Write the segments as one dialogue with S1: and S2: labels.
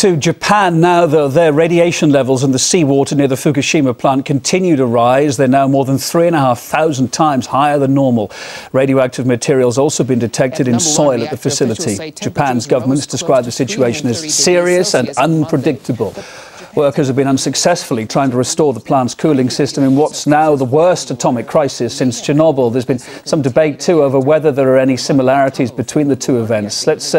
S1: to Japan now, though. Their radiation levels in the seawater near the Fukushima plant continue to rise. They're now more than 3,500 times higher than normal. Radioactive materials also been detected in soil at the facility. Japan's government has described the situation as serious and unpredictable. Workers have been unsuccessfully trying to restore the plant's cooling system in what's now the worst atomic crisis since Chernobyl. There's been some debate, too, over whether there are any similarities between the two events. Let's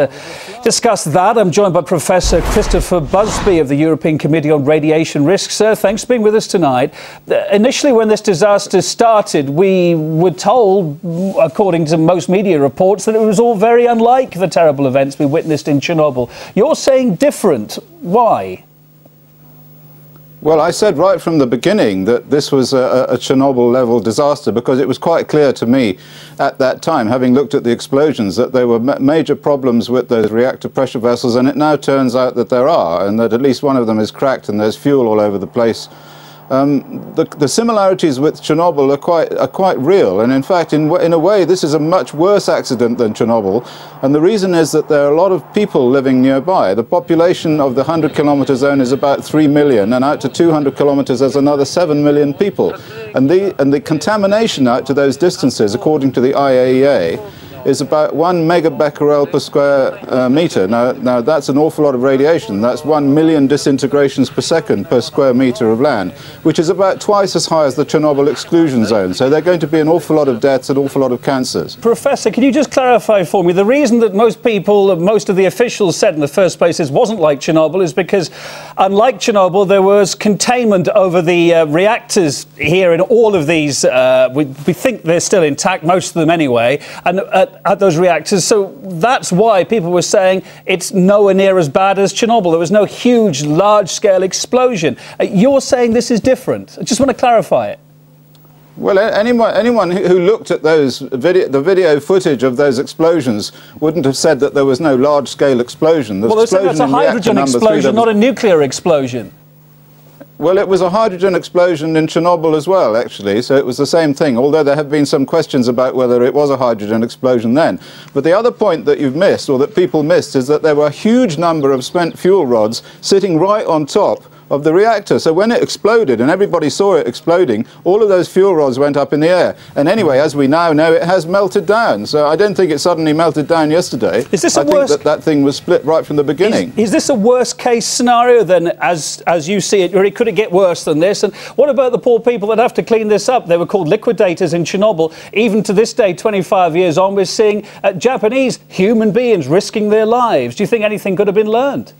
S1: discuss that. I'm joined by Professor Christopher Busby of the European Committee on Radiation Risk. Sir, thanks for being with us tonight. Initially, when this disaster started, we were told, according to most media reports, that it was all very unlike the terrible events we witnessed in Chernobyl. You're saying different. Why?
S2: Well, I said right from the beginning that this was a Chernobyl-level disaster because it was quite clear to me at that time, having looked at the explosions, that there were major problems with those reactor pressure vessels, and it now turns out that there are, and that at least one of them is cracked and there's fuel all over the place. The similarities with Chernobyl are quite real, and in fact, in a way, this is a much worse accident than Chernobyl, and the reason is that there are a lot of people living nearby. The population of the 100-kilometer zone is about 3 million, and out to 200 kilometers there's another 7 million people, and the contamination out to those distances, according to the IAEA, is about 1 megabecquerel per square meter. Now that's an awful lot of radiation. That's 1 million disintegrations per second per square meter of land, which is about twice as high as the Chernobyl exclusion zone. So there are going to be an awful lot of deaths, an awful lot of cancers.
S1: Professor, can you just clarify for me, the reason that most people, most of the officials said in the first place it wasn't like Chernobyl is because, unlike Chernobyl, there was containment over the reactors here in all of these. We think they're still intact, most of them anyway, and at those reactors. So that's why people were saying it's nowhere near as bad as Chernobyl. There was no huge, large-scale explosion. You're saying this is different. I just want to clarify it.
S2: Well, anyone who looked at the video footage of those explosions wouldn't have said that there was no large-scale explosion.
S1: Well, they're saying that's a hydrogen explosion, not a nuclear explosion.
S2: Well, it was a hydrogen explosion in Chernobyl as well, actually, so it was the same thing, although there have been some questions about whether it was a hydrogen explosion then. But the other point that you've missed, or that people missed, is that there were a huge number of spent fuel rods sitting right on top of the reactor. So when it exploded, and everybody saw it exploding, all of those fuel rods went up in the air. And anyway, as we now know, it has melted down. So I don't think it suddenly melted down yesterday.
S1: Is this
S2: I think that thing was split right from the beginning.
S1: Is this a worst case scenario then, as you see it, or could it get worse than this? And what about the poor people that have to clean this up? They were called liquidators in Chernobyl. Even to this day, 25 years on, we're seeing Japanese human beings risking their lives. Do you think anything could have been learned?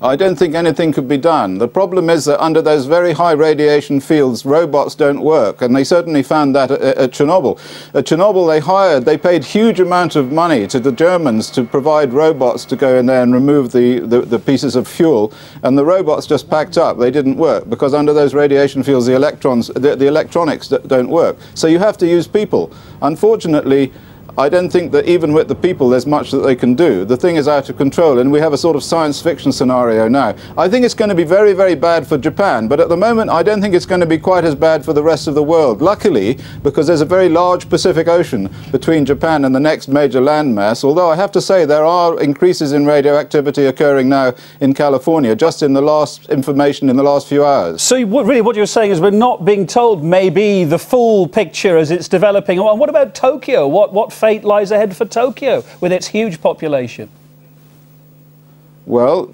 S2: I don't think anything could be done. The problem is that under those very high radiation fields, robots don't work, and they certainly found that at Chernobyl. At Chernobyl, they paid huge amount of money to the Germans to provide robots to go in there and remove the pieces of fuel, and the robots just packed up. They didn't work, because under those radiation fields, the electronics don't work. So you have to use people. Unfortunately, I don't think that even with the people there's much that they can do. The thing is out of control, and we have a sort of science fiction scenario now. I think it's going to be very, very bad for Japan, but at the moment I don't think it's going to be quite as bad for the rest of the world. Luckily, because there's a very large Pacific Ocean between Japan and the next major landmass, although I have to say there are increases in radioactivity occurring now in California, just in the last information in the last few hours.
S1: So really what you're saying is we're not being told maybe the full picture as it's developing. And what about Tokyo? What fate lies ahead for Tokyo with its huge population?
S2: Well,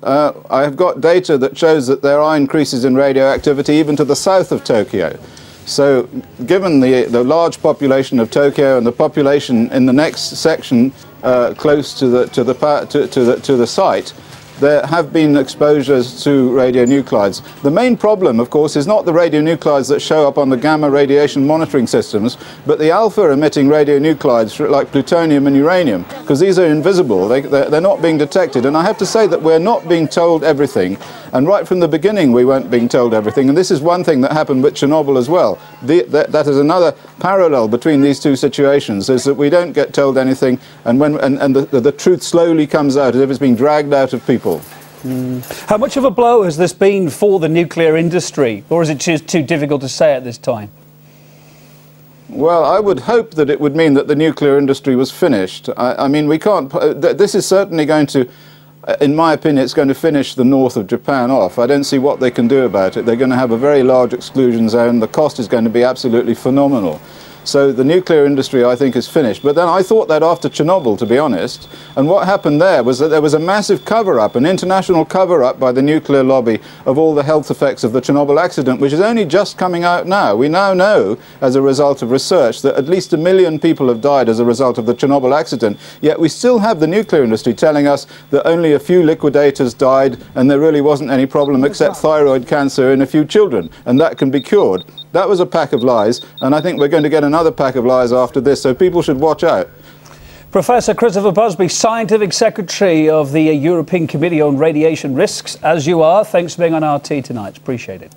S2: I have got data that shows that there are increases in radioactivity even to the south of Tokyo. So given the large population of Tokyo and the population in the next section close to the site, there have been exposures to radionuclides. The main problem, of course, is not the radionuclides that show up on the gamma radiation monitoring systems, but the alpha-emitting radionuclides like plutonium and uranium, because these are invisible. They're not being detected. And I have to say that we're not being told everything. And right from the beginning, we weren't being told everything. And this is one thing that happened with Chernobyl as well. That is another parallel between these two situations, is that we don't get told anything, and the truth slowly comes out as if it's being dragged out of people.
S1: How much of a blow has this been for the nuclear industry, or is it just too difficult to say at this time?
S2: Well, I would hope that it would mean that the nuclear industry was finished. I mean, we can't. This is certainly going to in my opinion, it's going to finish the north of Japan off. I don't see what they can do about it. They're going to have a very large exclusion zone. The cost is going to be absolutely phenomenal. So the nuclear industry, I think, is finished. But then I thought that after Chernobyl, to be honest, and what happened there was that there was a massive cover-up, an international cover-up by the nuclear lobby of all the health effects of the Chernobyl accident, which is only just coming out now. We now know, as a result of research, that at least 1 million people have died as a result of the Chernobyl accident. Yet we still have the nuclear industry telling us that only a few liquidators died and there really wasn't any problem except thyroid cancer in a few children, and that can be cured. That was a pack of lies, and I think we're going to get another pack of lies after this, so people should watch out.
S1: Professor Christopher Busby, Scientific Secretary of the European Committee on Radiation Risks, as you are. Thanks for being on RT tonight. Appreciate it.